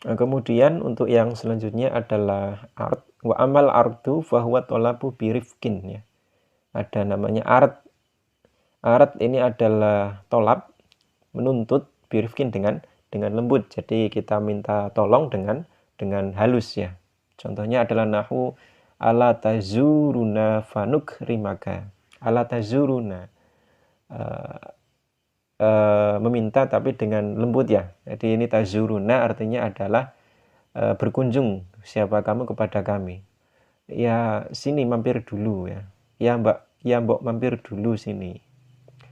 Kemudian untuk yang selanjutnya adalah art. Wa amal ardu fahuwa tolabu birifkin ya. Ada namanya art. Art ini adalah tolab, menuntut birifkin dengan lembut. Jadi kita minta tolong dengan halus ya. Contohnya adalah nahu ala tazuruna fanuk rimaka. Ala tazuruna. Meminta tapi dengan lembut ya. Jadi ini tazuruna artinya adalah berkunjung siapa kamu kepada kami. Ya sini mampir dulu ya. Ya mbok mampir dulu sini.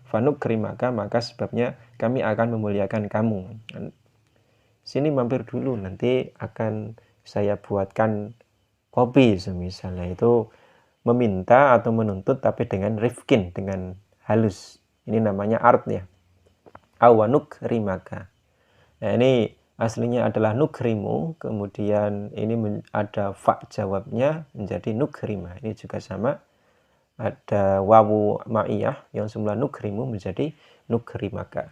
Fanuk rimaka, maka sebabnya kami akan memuliakan kamu. Sini mampir dulu, nanti akan saya buatkan kopi semisalnya. Itu meminta atau menuntut tapi dengan rifkin, dengan halus. Ini namanya art ya. Awanuk rimaka. Nah ini aslinya adalah nukrimu, kemudian ini ada fa jawabnya menjadi nukrima. Ini juga sama. Ada wawu ma'iyah yang semula nukrimu menjadi nukrimaka.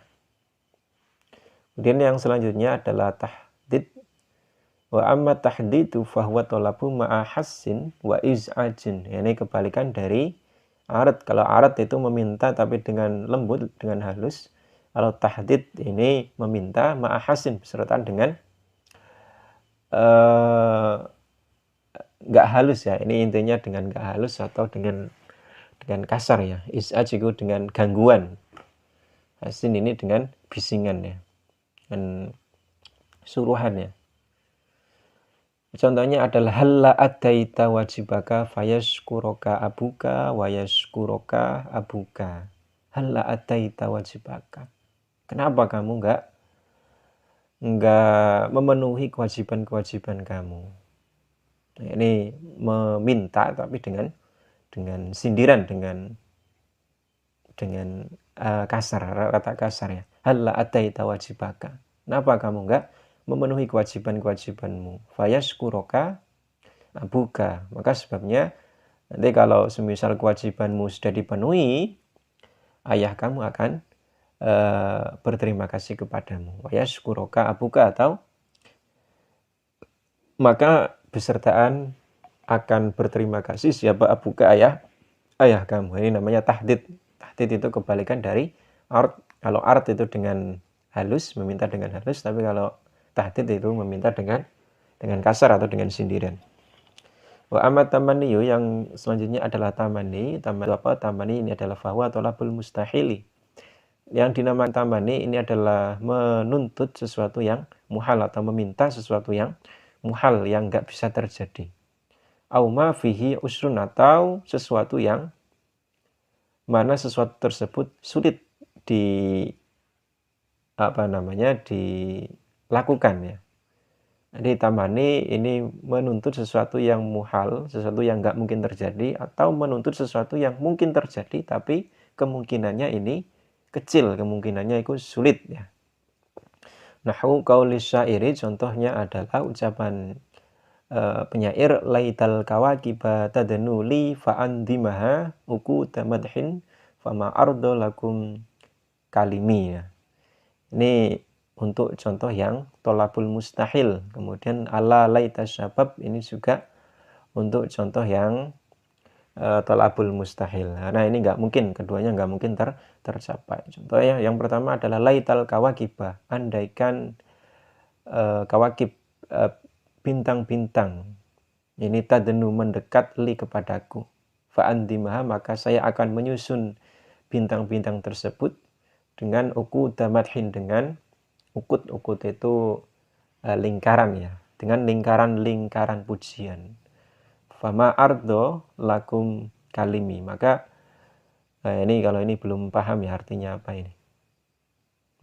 Kemudian yang selanjutnya adalah tahdid. Wa amma tahdidu fahuwa tolabu ma'ahassin wa iz'ajin. Ini kebalikan dari arat. Kalau arat itu meminta tapi dengan lembut, dengan halus. Kalau tahdid ini meminta ma'ahassin besertaan dengan nggak halus ya. Ini intinya dengan nggak halus atau dengan kasar ya. Iz'aj itu dengan gangguan. Hasin ini dengan bisingan ya. Dan suruhan ya. Contohnya adalah halla adaita wajibaka fayashkuroka abuka wayashkuroka abuka. Halla adaita wajibaka. Kenapa kamu enggak memenuhi kewajiban-kewajiban kamu? Nah, ini meminta tapi dengan sindiran, dengan kasar, kata kasar ya. Halla adaita wajibaka. Kenapa kamu enggak memenuhi kewajiban-kewajibanmu? Fayashkuroka abuka. Maka sebabnya nanti kalau semisal kewajibanmu sudah dipenuhi, ayah kamu akan berterima kasih kepadamu. Fayashkuroka abuka, atau maka besertaan akan berterima kasih siapa abuka, ayah kamu. Ini namanya tahdid. Tahdid itu kebalikan dari art. Kalau art itu dengan halus, meminta dengan halus, tapi kalau tahdid itu meminta dengan kasar atau dengan sindiran. Wa amat tamaniyu, yang selanjutnya adalah tamani. Tamani ini adalah fahuwa tolabul mustahili. Yang dinamakan tamani ini adalah menuntut sesuatu yang muhal atau meminta sesuatu yang muhal, yang enggak bisa terjadi. Auma fihi usrun, atau sesuatu yang mana sesuatu tersebut sulit dilakukan ya. Jadi tamani ini menuntut sesuatu yang muhal, sesuatu yang nggak mungkin terjadi, atau menuntut sesuatu yang mungkin terjadi tapi kemungkinannya ini kecil, kemungkinannya itu sulit ya. Nahu qaulis syairi, contohnya adalah ucapan penyair, laital kawakiba tadnu li fa'andimaha uku tamadhin fama ardo lakum kalimi ya. Ini untuk contoh yang tolabul mustahil. Kemudian ala laita syabab, ini juga untuk contoh yang tolabul mustahil. Nah ini nggak mungkin, keduanya nggak mungkin tercapai. Contohnya yang pertama adalah laital kawakiba, andaikan kawakib, bintang-bintang ini tadnu mendekat li kepadaku, fa'andimaha, maka saya akan menyusun bintang-bintang tersebut dengan ukut damathin, dengan ukut itu lingkaran ya, dengan lingkaran pujian. Fama ardo lakum kalimi, maka ini kalau ini belum paham ya artinya apa ini.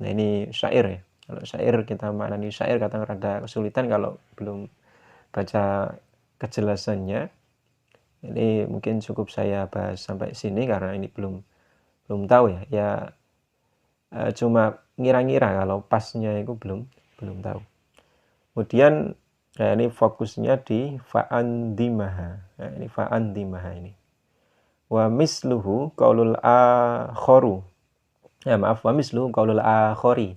Nah ini syair ya. Kalau syair kita maknani syair kadang rada kesulitan kalau belum baca kejelasannya. Ini mungkin cukup saya bahas sampai sini karena ini belum tahu ya. Ya cuma ngira-ngira, kalau pasnya itu belum tahu. Kemudian ini fokusnya di fa'andimaha. Nah, ini fa'andimaha ini. Wa misluhu qaulul akharu. Ya maaf, wa misluhu qaulul akhari.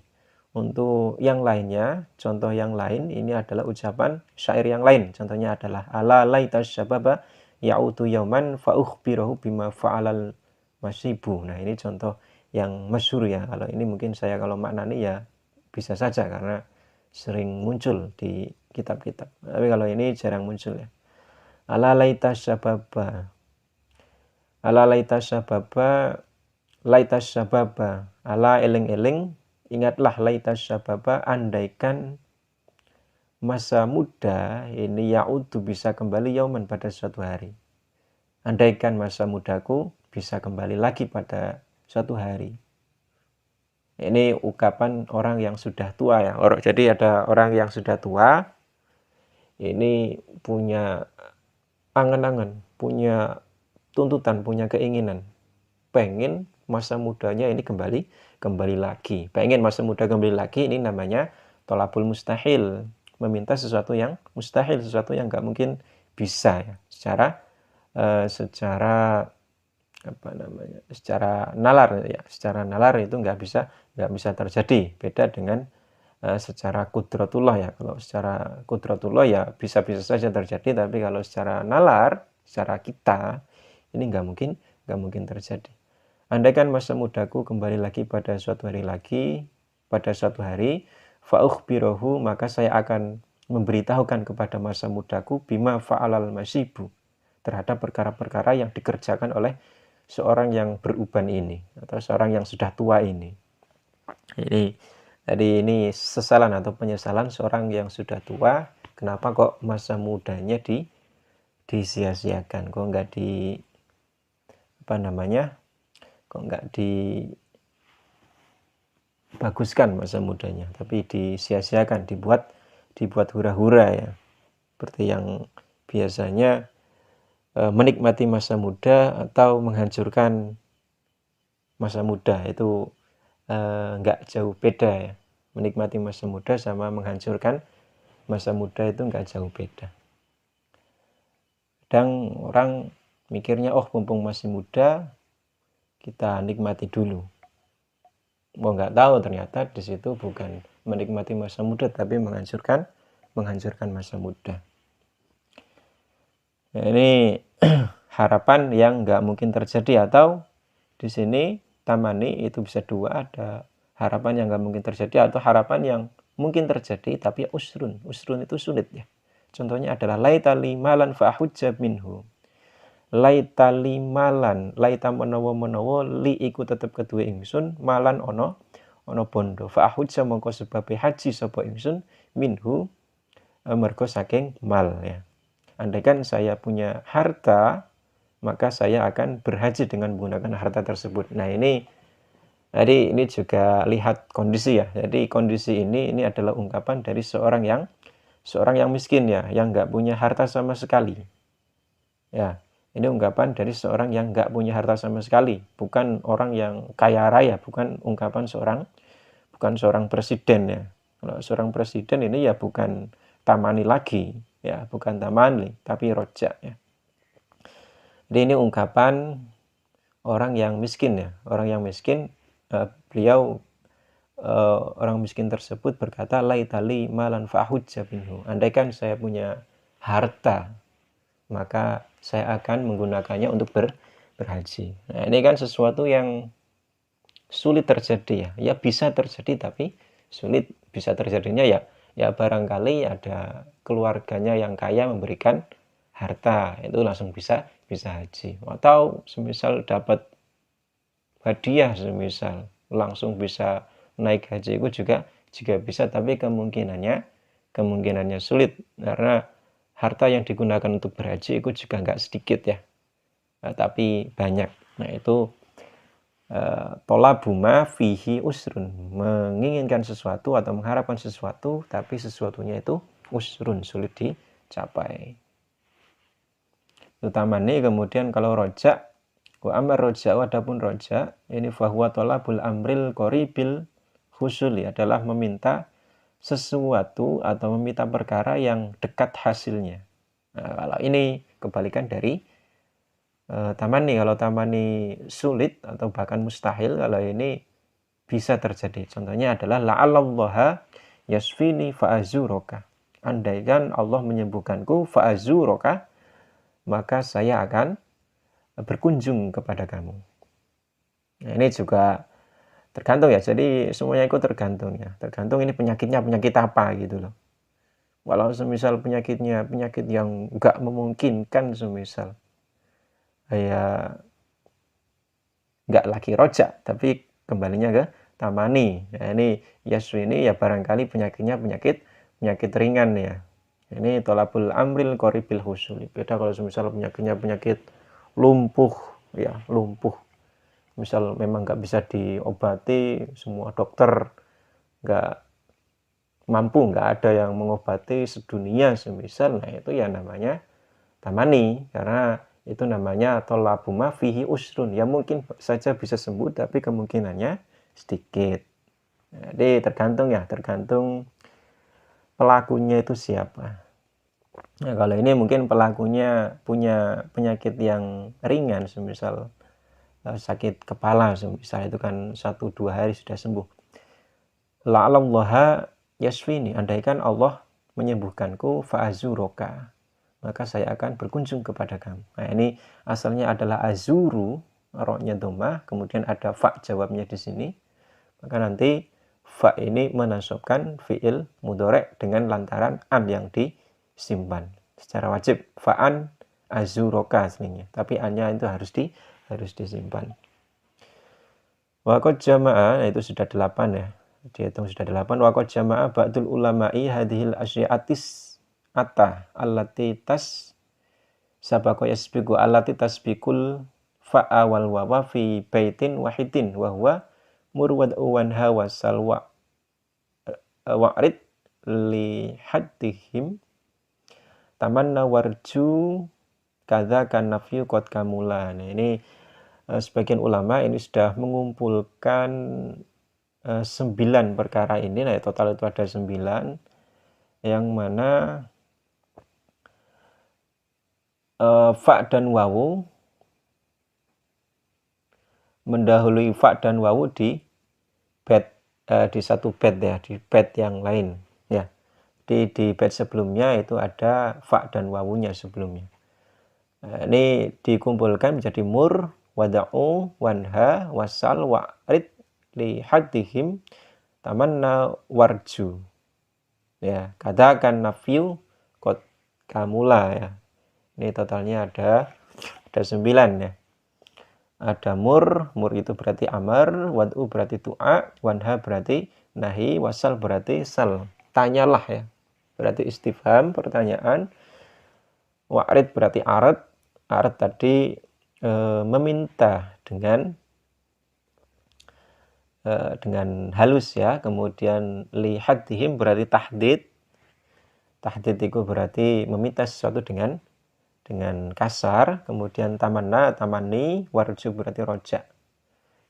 Untuk yang lainnya, contoh yang lain ini adalah ucapan syair yang lain. Contohnya adalah ala laita syababa ya'udu yauman fa ukhbirahu bima fa'alal masibu. Nah, ini contoh yang masyhur ya. Kalau ini mungkin saya kalau maknani ya bisa saja karena sering muncul di kitab-kitab. Tapi kalau ini jarang muncul ya. Ala laita syababa. Ala laita syababa, laita syababa. Ala eling-eling, ingatlah laita syababa, andaikan masa muda ini ya'udu bisa kembali yauman pada suatu hari. Andaikan masa mudaku bisa kembali lagi pada suatu hari. Ini ungkapan orang yang sudah tua ya. Jadi ada orang yang sudah tua, ini punya angan-angan, punya tuntutan, punya keinginan. Pengen masa mudanya ini kembali lagi. Pengen masa muda kembali lagi, ini namanya tolabul mustahil. Meminta sesuatu yang mustahil, sesuatu yang nggak mungkin bisa ya. Secara nalar ya, secara nalar itu nggak bisa terjadi. Beda dengan secara kudratullah ya. Kalau secara kudratullah ya bisa-bisa saja terjadi, tapi kalau secara nalar, secara kita ini nggak mungkin terjadi. Andaikan masa mudaku kembali lagi pada suatu hari, fa ukhbirahu, maka saya akan memberitahukan kepada masa mudaku bima fa'alal masibu, terhadap perkara-perkara yang dikerjakan oleh seorang yang beruban ini atau seorang yang sudah tua ini. Jadi ini sesalan atau penyesalan seorang yang sudah tua, kenapa kok masa mudanya disia-siakan, kok nggak dibaguskan masa mudanya, tapi disia-siakan, dibuat hura-hura ya. Seperti yang biasanya menikmati masa muda atau menghancurkan masa muda itu nggak jauh beda ya. Menikmati masa muda sama menghancurkan masa muda itu nggak jauh beda. Kadang orang mikirnya, oh mumpung masih muda, kita nikmati dulu. Mau nggak tahu ternyata di situ bukan menikmati masa muda, tapi menghancurkan masa muda. Nah, ini harapan yang nggak mungkin terjadi, atau di sini tamani itu bisa dua, ada harapan yang nggak mungkin terjadi atau harapan yang mungkin terjadi tapi usrun itu sulit ya. Contohnya adalah laitali malan fa ahujja minhu. Laitali malan, laita menawa li iku tetep kedua ingsun, malan ono bondo fa ahujja mongko sebabe haji sapa ingsun minhu mergo saking mal ya. Andaikan saya punya harta, maka saya akan berhaji dengan menggunakan harta tersebut. Nah, ini juga lihat kondisi ya. Jadi kondisi ini adalah ungkapan dari seorang yang miskin ya, yang nggak punya harta sama sekali. Ya, ini ungkapan dari seorang yang nggak punya harta sama sekali, bukan orang yang kaya raya, bukan ungkapan seorang presiden ya. Kalau seorang presiden ini ya bukan tamani lagi, ya bukan tamani, tapi rojak ya. Jadi ini ungkapan orang yang miskin ya. Orang yang miskin, orang miskin tersebut berkata, laitali malan fa'hujja minhu. Andaikan saya punya harta, maka saya akan menggunakannya untuk berhaji. Nah, ini kan sesuatu yang sulit terjadi ya. Ya bisa terjadi tapi sulit. Bisa terjadinya ya barangkali ada keluarganya yang kaya memberikan harta, itu langsung bisa haji. Atau semisal dapat hadiah, semisal langsung bisa naik haji, itu juga bisa, tapi kemungkinannya sulit karena harta yang digunakan untuk berhaji itu juga nggak sedikit ya, tapi banyak. Nah, itu tolabuma fihi usrun, menginginkan sesuatu atau mengharapkan sesuatu tapi sesuatunya itu usrun, sulit dicapai. Utamanya kemudian kalau rojak, wa amar rojak, adapun rojak ini fahuwa tolabul amril qoribil husuli, adalah meminta sesuatu atau meminta perkara yang dekat hasilnya. Nah, kalau ini kebalikan dari tamani. Kalau tamani sulit atau bahkan mustahil, kalau ini bisa terjadi. Contohnya adalah la'allallaha yasfini fa'azuroka. Andaikan Allah menyembuhkanku fa'azuroka, maka saya akan berkunjung kepada kamu. Nah, ini juga tergantung ya. Jadi semuanya itu tergantung ya. Tergantung ini penyakitnya penyakit apa gitu loh. Walau semisal penyakitnya penyakit yang nggak memungkinkan, semisal ya nggak lagi rojak, tapi kembalinya ke tamani. Nah, ini yaswi ini ya barangkali penyakitnya penyakit ringan ya. Ini tolabul amril qoribil husuli. Beda kalau semisal penyakitnya penyakit lumpuh ya, lumpuh. Misal memang nggak bisa diobati, semua dokter nggak mampu, nggak ada yang mengobati sedunia semisal, nah itu ya namanya tamani, karena itu namanya tolabuma fihi usrun, ya mungkin saja bisa sembuh tapi kemungkinannya sedikit. Jadi tergantung pelakunya itu siapa. Nah, kalau ini mungkin pelakunya punya penyakit yang ringan, semisal sakit kepala, semisal itu kan 1-2 hari sudah sembuh. La'allallaha yasfini, andaikan Allah menyembuhkanku fa'azuroka, maka saya akan berkunjung kepada kamu. Nah, ini asalnya adalah azuru, roknya dhammah, kemudian ada fa jawabnya di sini. Maka nanti fa ini menasabkan fiil mudhari' dengan lantaran an yang disimpan. Secara wajib fa'an azuroka aslinya, tapi annya itu harus disimpan. Wa qad jama'a, itu sudah 8 ya. Dihitung sudah 8. Wa qad jama'a ba'dul ulama'i hadhil asy'atis atta allati tas sabaqa yasbiqu allati tasbiqul fa'a wal wawa fi baitin wahidin wa huwa murwad wanha wa salwa wa'rid li haddihim tamanna warju kadza kan nafyu qad kamula. Nah, ini sebagian ulama ini sudah mengumpulkan 9 perkara ini. Nah, total itu ada 9, yang mana fa dan wawu mendahului fa dan wawu di bait, di satu bait ya, di bait yang lain ya. Di bait sebelumnya itu ada fa dan wawunya sebelumnya. Nah, ini dikumpulkan menjadi mur, wada'u, wanha, wasal, wa'rid li haddihim tamanna warju. Ya, katakan nafyu qad kamula ya. Ini totalnya ada 9 ya. Ada mur itu berarti amar, wad'u berarti tu'a, wanha berarti nahi, wasal berarti sal. Tanyalah ya. Berarti istifham, pertanyaan. Wa'rid berarti arad. Arad tadi meminta dengan halus ya. Kemudian li haddihim berarti tahdid. Tahdid itu berarti meminta sesuatu dengan kasar. Kemudian tamani, warju berarti rojak.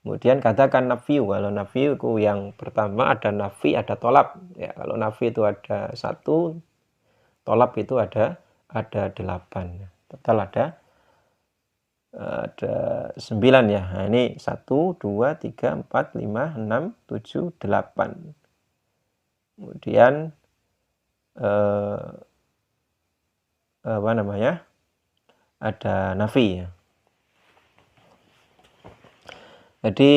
Kemudian katakan nafiu. Kalau nafiu itu yang pertama ada nafi, ada tolab. Ya, kalau nafi itu ada 1, tolab itu ada 8. Total ada 9 ya. Nah, ini 1, 2, 3, 4, 5, 6, 7, 8. Kemudian apa namanya? Ada nafi ya. Jadi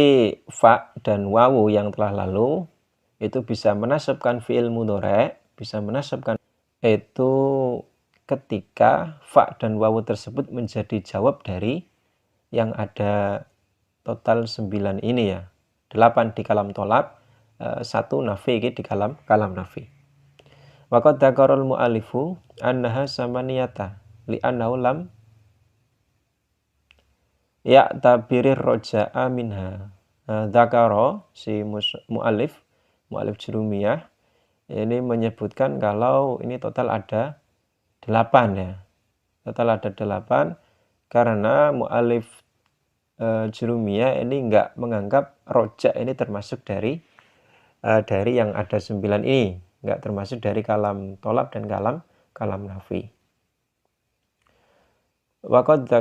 fa dan wawu yang telah lalu itu bisa menasabkan fi'il mudhari', bisa menasabkan itu ketika fa dan wawu tersebut menjadi jawab dari yang ada total 9 ini ya. 8 di kalam tolab, 1 nafi di kalam nafi. Wa qad dzakarul mu'allifu annaha samaniyata li'annahu lam ya tabirir roja'a minha. Dzakara si mu'allif Jurumiyah ini menyebutkan kalau ini total ada 8 ya. Total ada 8 karena mu'allif Jurumiyah ini enggak menganggap roja' ini termasuk dari yang ada 9 ini, enggak termasuk dari kalam tolab dan kalam nafi. Waqad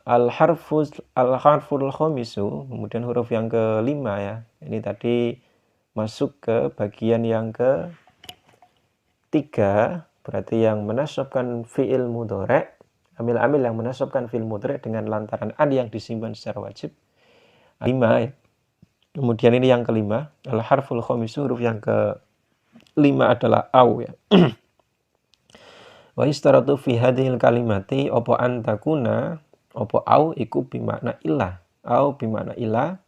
al-harful khamisu, kemudian huruf yang kelima ya. Ini tadi masuk ke bagian yang ketiga, berarti yang menasabkan fi'il mudhari', amil-amil yang menasabkan fi'il mudhari' dengan lantaran an yang disimpan secara wajib. 5 ya. Kemudian ini yang kelima, al-harful khamisu, huruf yang kelima adalah au ya. Wa istaratu fi hadhil kalimati opo antakuna opo au iku bimakna ilah. Au bimakna ilah.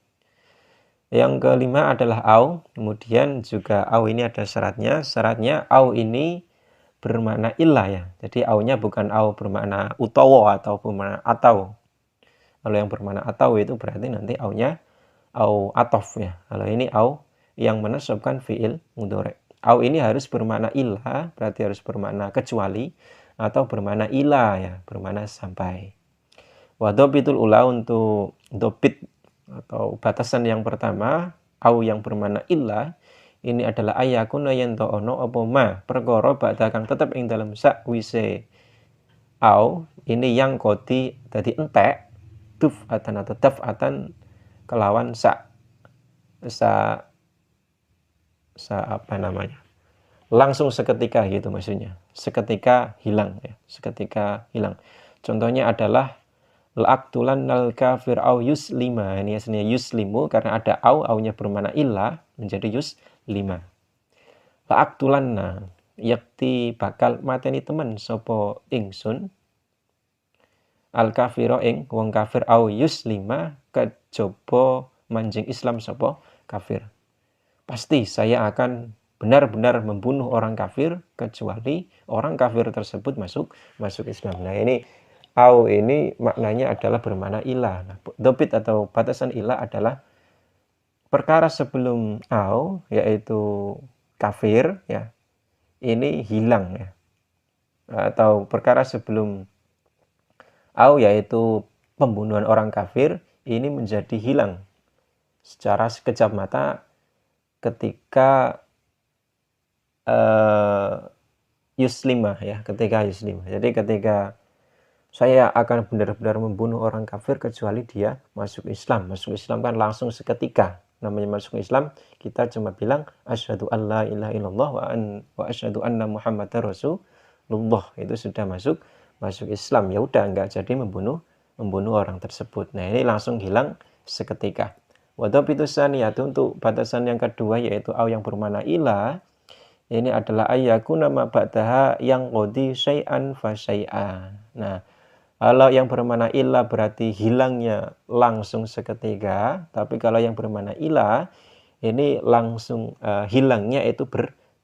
Yang kelima adalah au. Kemudian juga au ini ada syaratnya. Syaratnya au ini bermakna ilah ya. Jadi aunya bukan au bermakna utawa atau bermakna atau. Kalau yang bermakna atau itu berarti nanti aunya au atof ya. Kalau ini au yang menasabkan fi'il mudhari'. Au ini harus bermakna ilah, berarti harus bermakna kecuali, atau bermakna ilah ya, bermakna sampai. Wa dhabitul ula, untuk dhabit atau batasan yang pertama, au yang bermakna ilah, ini adalah ayakuna yen to ono apa ma perkara ba'da kang tetep ing dalam sakwise au, ini yang kodi dadi entek duf'atan atau daf'atan kelawan sa apa namanya, langsung seketika gitu maksudnya, seketika hilang ya, seketika hilang. Contohnya adalah la'aktulan nal kafir au yuslima, ini aslinya yuslimu karena ada au-nya bermakna ilah menjadi yuslima. La'aktulanna yakti bakal mateni temen sopo ingsun al kafiro ing wong kafir au yuslima kejaba manjing Islam sopo kafir. Pasti saya akan benar-benar membunuh orang kafir kecuali orang kafir tersebut masuk Islam. Nah, ini au ini maknanya adalah bermakna ilah. Nah, dhabit atau batasan ilah adalah perkara sebelum au yaitu kafir ya. Ini hilang ya. Atau perkara sebelum au yaitu pembunuhan orang kafir ini menjadi hilang secara sekejap mata ketika yuslimah ya, ketika yuslimah. Jadi ketika saya akan benar-benar membunuh orang kafir kecuali dia masuk Islam. Masuk Islam kan langsung seketika. Namanya masuk Islam, kita cuma bilang asyhadu alla ilaha illallah wa asyhadu anna muhammadar rasulullah. Itu sudah masuk Islam. Ya udah, enggak jadi membunuh orang tersebut. Nah, ini langsung hilang seketika. Wadhabitu tsaniyatu, untuk batasan yang kedua yaitu au yang bermakna ilah. Ini adalah ayyakuna ma ba'daha yang qadi syai'an fa syai'a. Nah, kalau yang bermakna ilah berarti hilangnya langsung seketika, tapi kalau yang bermakna ilah ini langsung hilangnya itu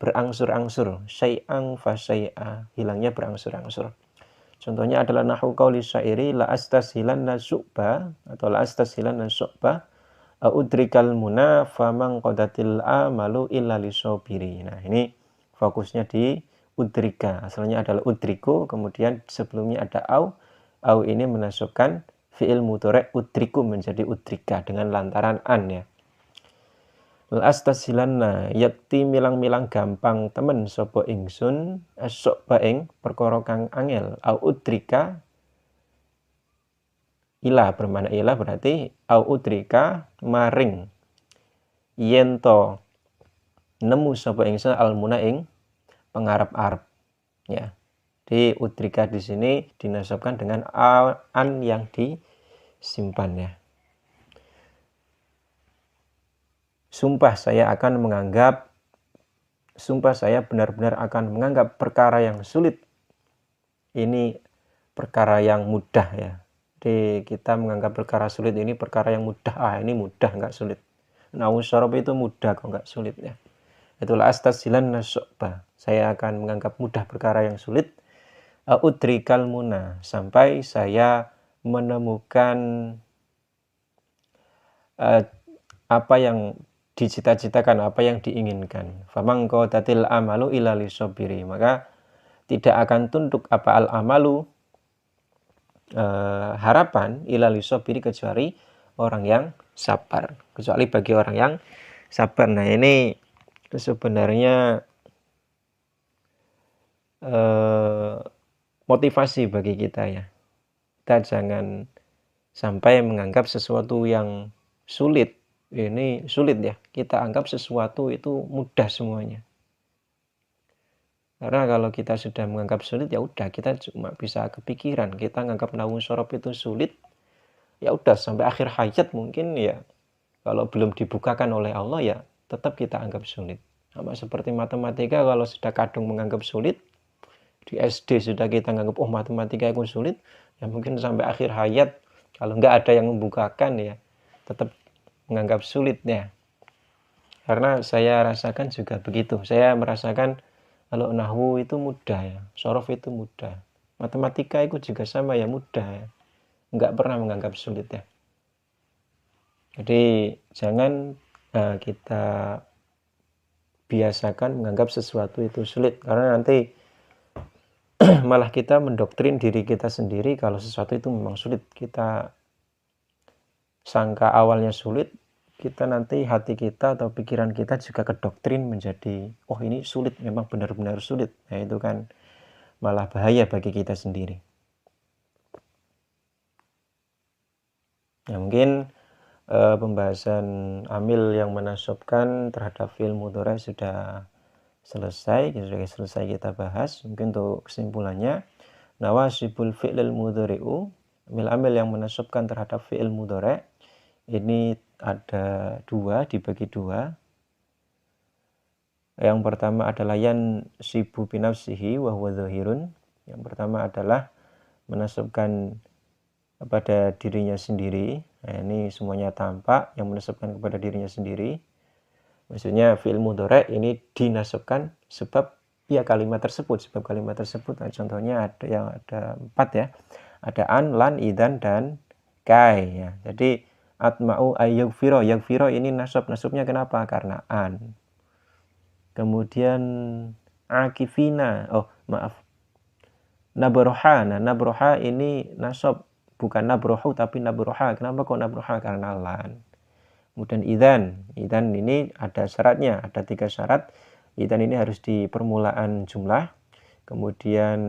berangsur-angsur. Syai'an fa syai'a, hilangnya berangsur-angsur. Contohnya adalah nahu qauli syairi la astashilanna syu'ba atau la astashilanna syu'ba udrikal muna famang qadatil amalu illa lisobiri. Nah, ini fokusnya di udrika. Asalnya adalah udriku, kemudian sebelumnya ada au ini menasabkan fi'il mudhari' udriku menjadi udrika dengan lantaran an ya. Astasilanna yakti milang-milang gampang temen sapa ingsun asok ing perkara kang angel au udrika. Ilah bermakna ilah berarti au udrika maring yento nemu sapa ingsun almuna ing pengarep-arep ya. Di udrika di sini dinasabkan dengan an yang disimpan ya. Sumpah saya benar-benar akan menganggap perkara yang sulit ini perkara yang mudah ya. Jadi kita menganggap perkara sulit ini perkara yang mudah. Ini mudah, enggak sulit. Nahu syarab itu mudah kok, enggak sulit ya. Itulah astasilan nasyu'bah. Saya akan menganggap mudah perkara yang sulit. Udrikal muna, sampai saya menemukan apa yang dicita-citakan, apa yang diinginkan. Famang qadatil amalu illa lisobiri. Maka tidak akan tunduk apa al-amalu harapan illa lisobiri kecuali orang yang sabar. Kecuali bagi orang yang sabar. Nah, ini sebenarnya motivasi bagi kita ya. Kita jangan sampai menganggap sesuatu yang sulit, ini sulit ya, kita anggap sesuatu itu mudah semuanya. Karena kalau kita sudah menganggap sulit, ya udah kita cuma bisa kepikiran. Kita menganggap nahwu sorof itu sulit, ya udah sampai akhir hayat mungkin ya. Kalau belum dibukakan oleh Allah ya tetap kita anggap sulit. Sama seperti matematika, kalau sudah kadung menganggap sulit, di SD sudah kita anggap oh matematika itu sulit, ya mungkin sampai akhir hayat kalau nggak ada yang membukakan ya tetap menganggap sulit ya. Karena saya rasakan juga begitu. Saya merasakan kalau nahwu itu mudah ya, sorof itu mudah. Matematika itu juga sama ya, mudah ya. Nggak pernah menganggap sulit ya. Jadi jangan kita biasakan menganggap sesuatu itu sulit. Karena nanti malah kita mendoktrin diri kita sendiri kalau sesuatu itu memang sulit. Kita sangka awalnya sulit, kita nanti hati kita atau pikiran kita juga kedoktrin menjadi oh ini sulit, memang benar-benar sulit. Nah itu kan malah bahaya bagi kita sendiri. Ya mungkin pembahasan amil yang menasabkan terhadap fi'il mudhari sudah selesai kita bahas. Mungkin untuk kesimpulannya, nawasibul fi'lil mudhari'u, amil-amil yang menasabkan terhadap fi'il mudhari' ini ada dua, dibagi dua. Yang pertama adalah yan sibu binafsihi wa huwa dhahirun. Yang pertama adalah menasabkan kepada dirinya sendiri. Nah, ini semuanya tampak yang menasabkan kepada dirinya sendiri. Maksudnya fi'il mudhari' ini dinasabkan sebab ya kalimat tersebut. Sebab kalimat tersebut, nah, contohnya ada yang ada 4 ya. Ada an, lan, idan, dan kai ya. Jadi atma'u ayyagfiro, yagfiro ini nasabnya kenapa? Karena an. Kemudian akifina, nabroha. Nah, nabroha ini nasab, bukan nabrohu tapi nabroha. Kenapa kok nabroha? Karena lan. Kemudian idan ini ada syaratnya, ada 3 syarat. Idan ini harus di permulaan jumlah. Kemudian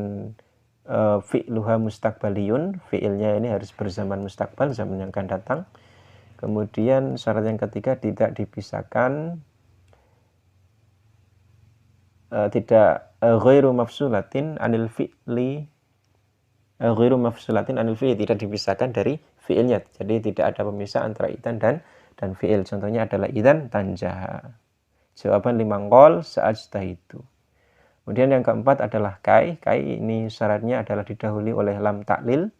fi'luha mustaqbaliyun, fi'ilnya ini harus berzaman mustaqbal, zaman yang akan datang. Kemudian syarat yang ketiga tidak dipisahkan, tidak ghairu mafsulatin anil fi'li, tidak dipisahkan dari fi'ilnya. Jadi tidak ada pemisah antara idan dan fi'il. Contohnya adalah idan tanjaha. Jawaban 5 qol itu. Kemudian yang keempat adalah kai. Kai ini syaratnya adalah didahului oleh lam taklil,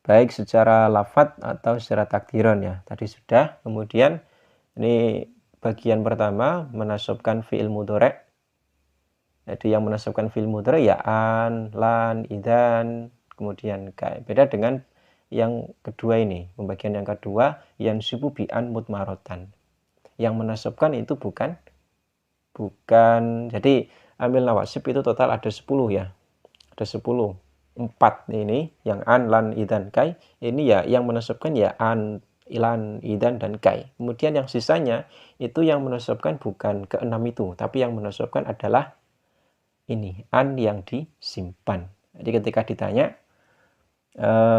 baik secara lafadz atau secara takdiran ya. Tadi sudah. Kemudian ini bagian pertama menasabkan fi'il mudhari'. Jadi yang menasabkan fi'il mudhari' ya an, lan, idan, kemudian kai. Beda dengan yang kedua ini. Pembagian yang kedua yansibu bi an mutmarotan. Yang menasabkan itu bukan jadi amil nawasib itu total ada 10 ya. Ada 10. 4 ini yang an, lan, idan, kai. Ini ya yang menasabkan ya an, ilan, idan, dan kai. Kemudian yang sisanya itu yang menasabkan bukan ke-6 itu, tapi yang menasabkan adalah ini an yang disimpan. Jadi ketika ditanya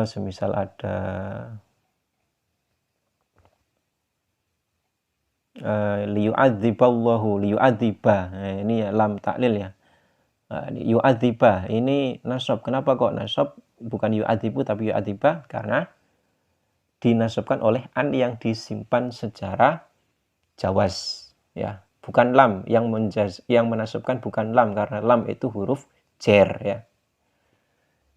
semisal ada liyu'adziballahu, liyu'adziba. Nah, ini ya, lam taklil ya. Yu'adziba ini nasab. Kenapa kok nasab? Bukan yu'adzibu tapi yu'adziba, karena dinasabkan oleh an yang disimpan secara jawaz ya. Bukan lam yang menasabkan, bukan lam, karena lam itu huruf jar ya.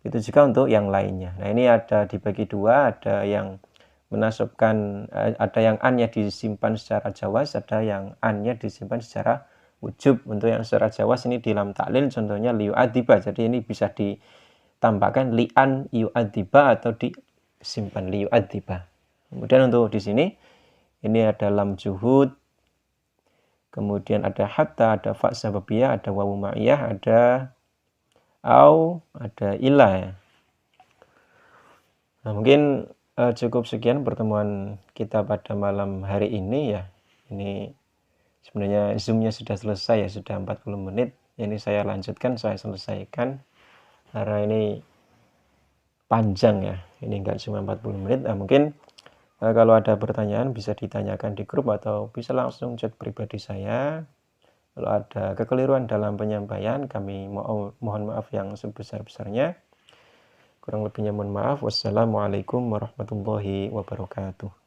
Itu juga untuk yang lainnya. Nah, ini ada dibagi dua, ada yang menasabkan, ada yang an-nya disimpan secara jawaz, ada yang an-nya disimpan secara wujub. Untuk yang secara jawaz ini di lam taklil, contohnya liyu'adziba. Jadi ini bisa ditambahkan li'an yu'adziba atau disimpan liyu'adziba. Kemudian untuk di sini ini ada lam juhud, kemudian ada hatta, ada fa sababiyah, ada wawu ma'iyah, ada au, ada ilah ya. Nah, mungkin cukup sekian pertemuan kita pada malam hari ini ya. Ini sebenarnya zoomnya sudah selesai ya, sudah 40 menit. Ini saya lanjutkan, saya selesaikan. Karena ini panjang ya. Ini enggak cuma 40 menit. Nah, mungkin kalau ada pertanyaan bisa ditanyakan di grup atau bisa langsung chat pribadi saya. Kalau ada kekeliruan dalam penyampaian, kami mohon maaf yang sebesar-besarnya. Kurang lebihnya mohon maaf. Wassalamualaikum warahmatullahi wabarakatuh.